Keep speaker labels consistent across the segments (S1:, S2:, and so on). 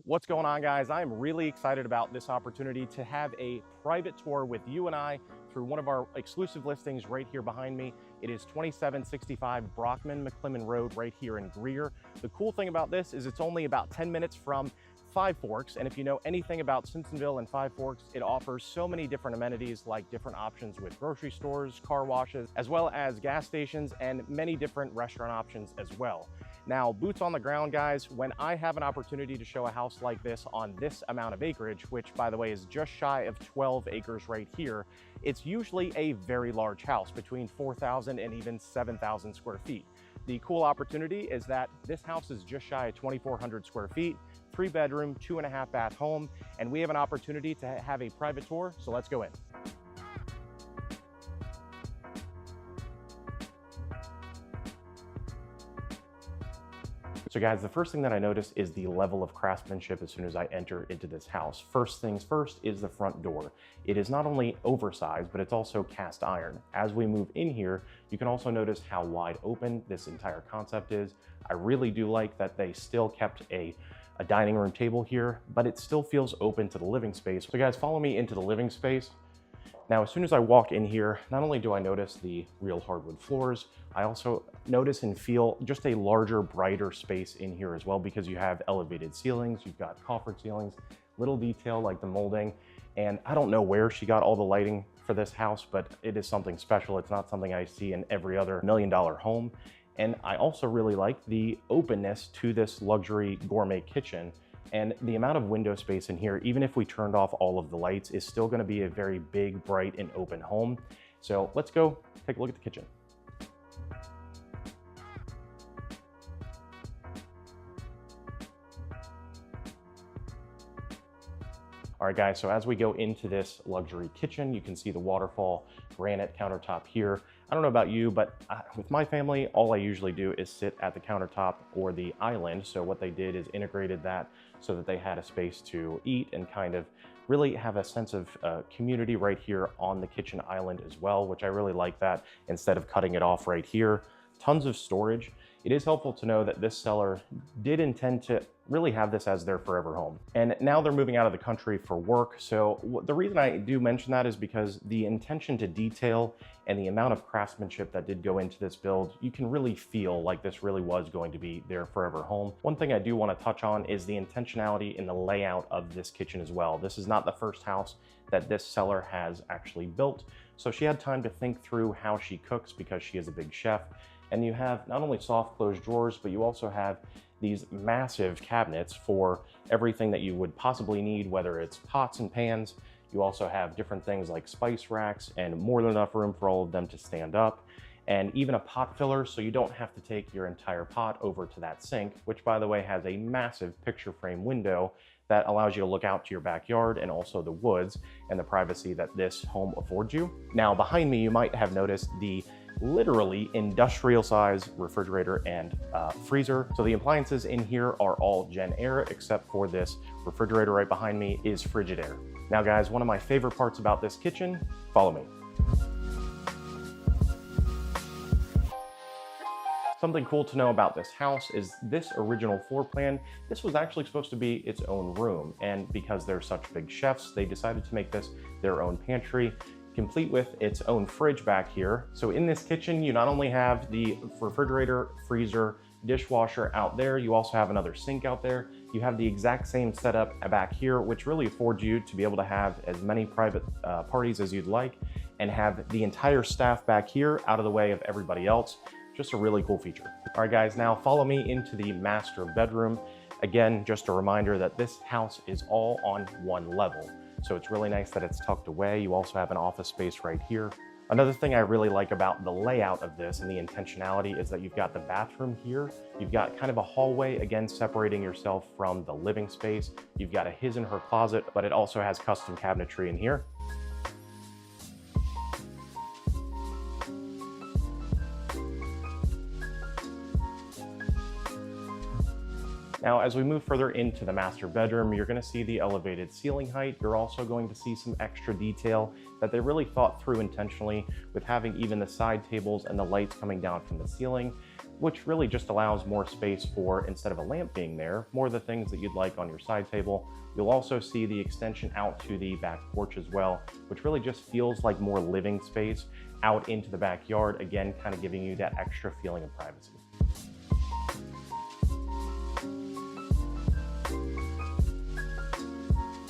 S1: What's going on, guys? I'm really excited about this opportunity to have a private tour with you and I through one of our exclusive listings right here behind me. It is 2765 Brockman McClellan Road right here in Greer. The cool thing about this is it's only about 10 minutes from Five Forks, and if you know anything about Simpsonville and Five Forks, it offers so many different amenities like different options with grocery stores, car washes, as well as gas stations and many different restaurant options as well. Now, boots on the ground, guys, when I have an opportunity to show a house like this on this amount of acreage, which by the way is just shy of 12 acres right here, it's usually a very large house between 4,000 and even 7,000 square feet. The cool opportunity is that this house is just shy of 2,400 square feet, 3-bedroom, 2.5 bath home, and we have an opportunity to have a private tour, so let's go in. So guys, the first thing that I notice is the level of craftsmanship as soon as I enter into this house. First things first is the front door. It is not only oversized, but it's also cast iron. As we move in here, you can also notice how wide open this entire concept is. I really do like that they still kept a dining room table here, but it still feels open to the living space. So guys, follow me into the living space. Now, as soon as I walk in here, not only do I notice the real hardwood floors, I also notice and feel just a larger, brighter space in here as well, because you have elevated ceilings, you've got coffered ceilings, little detail like the molding. And I don't know where she got all the lighting for this house, but it is something special. It's not something I see in every other $1 million home. And I also really like the openness to this luxury gourmet kitchen. And the amount of window space in here, even if we turned off all of the lights, is still going to be a very big, bright, and open home. So let's go take a look at the kitchen. All right, guys, so as we go into this luxury kitchen, you can see the waterfall granite countertop here. I don't know about you, but with my family, all I usually do is sit at the countertop or the island. So what they did is integrated that so that they had a space to eat and kind of really have a sense of community right here on the kitchen island as well, which I really like that instead of cutting it off right here. Tons of storage. It is helpful to know that this seller did intend to really have this as their forever home. And now they're moving out of the country for work. So the reason I do mention that is because the intention to detail and the amount of craftsmanship that did go into this build, you can really feel like this really was going to be their forever home. One thing I do want to touch on is the intentionality in the layout of this kitchen as well. This is not the first house that this seller has actually built. So she had time to think through how she cooks because she is a big chef. And you have not only soft closed drawers, but you also have these massive cabinets for everything that you would possibly need, whether it's pots and pans. You also have different things like spice racks and more than enough room for all of them to stand up, and even a pot filler, so you don't have to take your entire pot over to that sink, which by the way has a massive picture frame window that allows you to look out to your backyard and also the woods and the privacy that this home affords you. Now behind me, you might have noticed the literally industrial size refrigerator and freezer. So the appliances in here are all Gen Air, except for this refrigerator right behind me is Frigidaire. Now guys, one of my favorite parts about this kitchen, follow me. Something cool to know about this house is this original floor plan, this was actually supposed to be its own room. And because they're such big chefs, they decided to make this their own pantry, complete with its own fridge back here. So in this kitchen, you not only have the refrigerator, freezer, dishwasher out there, you also have another sink out there. You have the exact same setup back here, which really affords you to be able to have as many private parties as you'd like and have the entire staff back here out of the way of everybody else. Just a really cool feature. All right, guys, now follow me into the master bedroom. Again, just a reminder that this house is all on one level. So it's really nice that it's tucked away. You also have an office space right here. Another thing I really like about the layout of this and the intentionality is that you've got the bathroom here. You've got kind of a hallway, again, separating yourself from the living space. You've got a his and her closet, but it also has custom cabinetry in here. Now, as we move further into the master bedroom, you're going to see the elevated ceiling height. You're also going to see some extra detail that they really thought through intentionally with having even the side tables and the lights coming down from the ceiling. which really just allows more space for, instead of a lamp being there, more of the things that you'd like on your side table. You'll also see the extension out to the back porch as well, which really just feels like more living space out into the backyard, again, kind of giving you that extra feeling of privacy.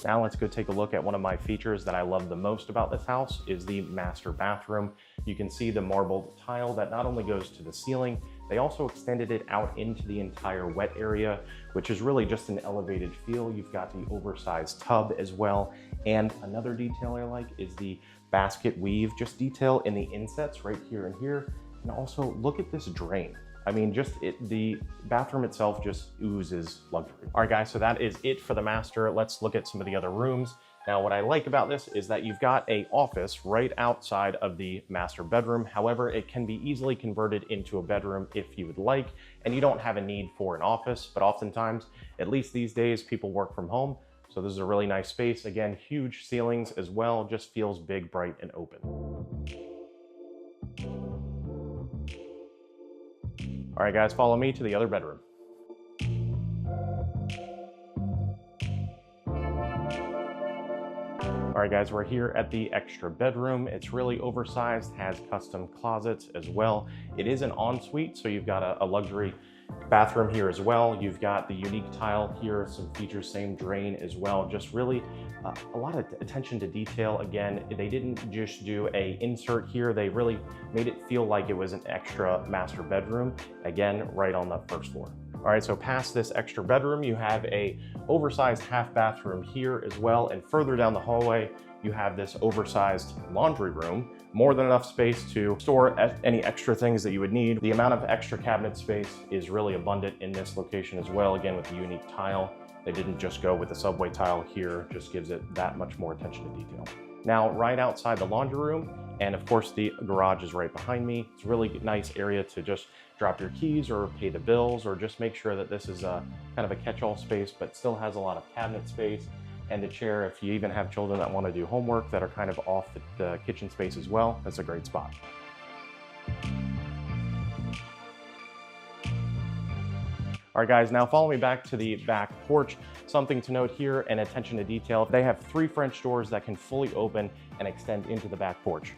S1: Now let's go take a look at one of my features that I love the most about this house is the master bathroom. You can see the marbled tile that not only goes to the ceiling, they also extended it out into the entire wet area, which is really just an elevated feel. You've got the oversized tub as well. And another detail I like is the basket weave, just detail in the insets right here and here. And also look at this drain. I mean, the bathroom itself just oozes luxury. All right, guys, so that is it for the master. Let's look at some of the other rooms. Now, what I like about this is that you've got an office right outside of the master bedroom. However, it can be easily converted into a bedroom if you would like, and you don't have a need for an office, but oftentimes, at least these days, people work from home. So this is a really nice space. Again, huge ceilings as well, just feels big, bright, and open. All right, guys, follow me to the other bedroom. All right, guys, we're here at the extra bedroom. It's really oversized, has custom closets as well. It is an ensuite, so you've got a luxury bathroom here as well. You've got the unique tile here, some features, same drain as well. Just really a lot of attention to detail. Again, they didn't just do a insert here. They really made it feel like it was an extra master bedroom. Again, right on the first floor. All right, so past this extra bedroom, you have a oversized half bathroom here as well. And further down the hallway, you have this oversized laundry room, more than enough space to store any extra things that you would need. The amount of extra cabinet space is really abundant in this location as well. Again, with the unique tile, they didn't just go with the subway tile here, just gives it that much more attention to detail. Now, right outside the laundry room, and of course the garage is right behind me. It's a really nice area to just drop your keys or pay the bills, or just make sure that this is a kind of a catch-all space, but still has a lot of cabinet space. And a chair, if you even have children that want to do homework that are kind of off the kitchen space as well, that's a great spot. All right, guys, now follow me back to the back porch. Something to note here, and attention to detail, they have 3 French doors that can fully open and extend into the back porch.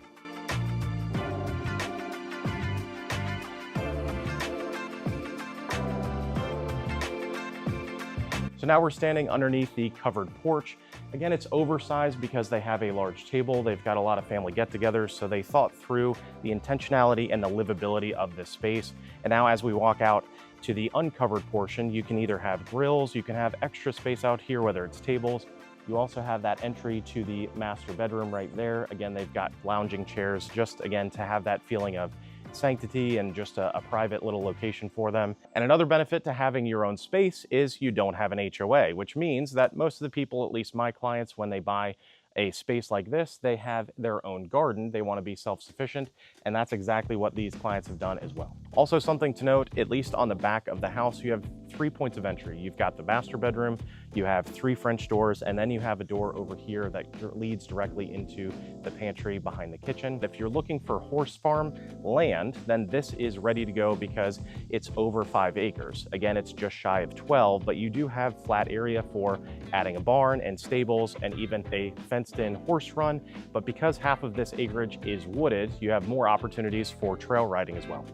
S1: So now we're standing underneath the covered porch. Again, it's oversized because they have a large table. They've got a lot of family get-togethers, so they thought through the intentionality and the livability of this space. And now as we walk out to the uncovered portion, you can either have grills, you can have extra space out here, whether it's tables. You also have that entry to the master bedroom right there. Again, they've got lounging chairs, just again, to have that feeling of sanctity and just a private little location for them. And another benefit to having your own space is you don't have an HOA, which means that most of the people, at least my clients, when they buy a space like this, they have their own garden. They want to be self-sufficient, and that's exactly what these clients have done as well. Also, something to note, at least on the back of the house, you have 3 points of entry. You've got the master bedroom, you have 3 French doors, and then you have a door over here that leads directly into the pantry behind the kitchen. If you're looking for horse farm land, then this is ready to go because it's over 5 acres. Again, it's just shy of 12, but you do have flat area for adding a barn and stables and even a fenced-in horse run. But because half of this acreage is wooded, you have more opportunities for trail riding as well.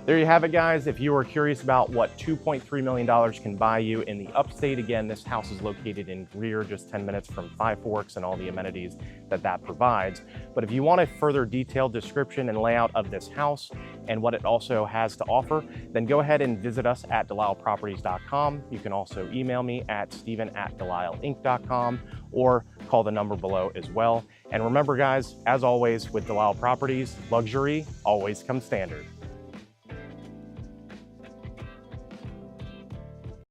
S1: There you have it, guys. If you are curious about what $2.3 million can buy you in the upstate, again, this house is located in Greer, just 10 minutes from Five Forks and all the amenities that provides. But if you want a further detailed description and layout of this house and what it also has to offer, then go ahead and visit us at delisleproperties.com. You can also email me at steven@delisleinc.com or call the number below as well. And remember, guys, as always with Delisle Properties, luxury always comes standard.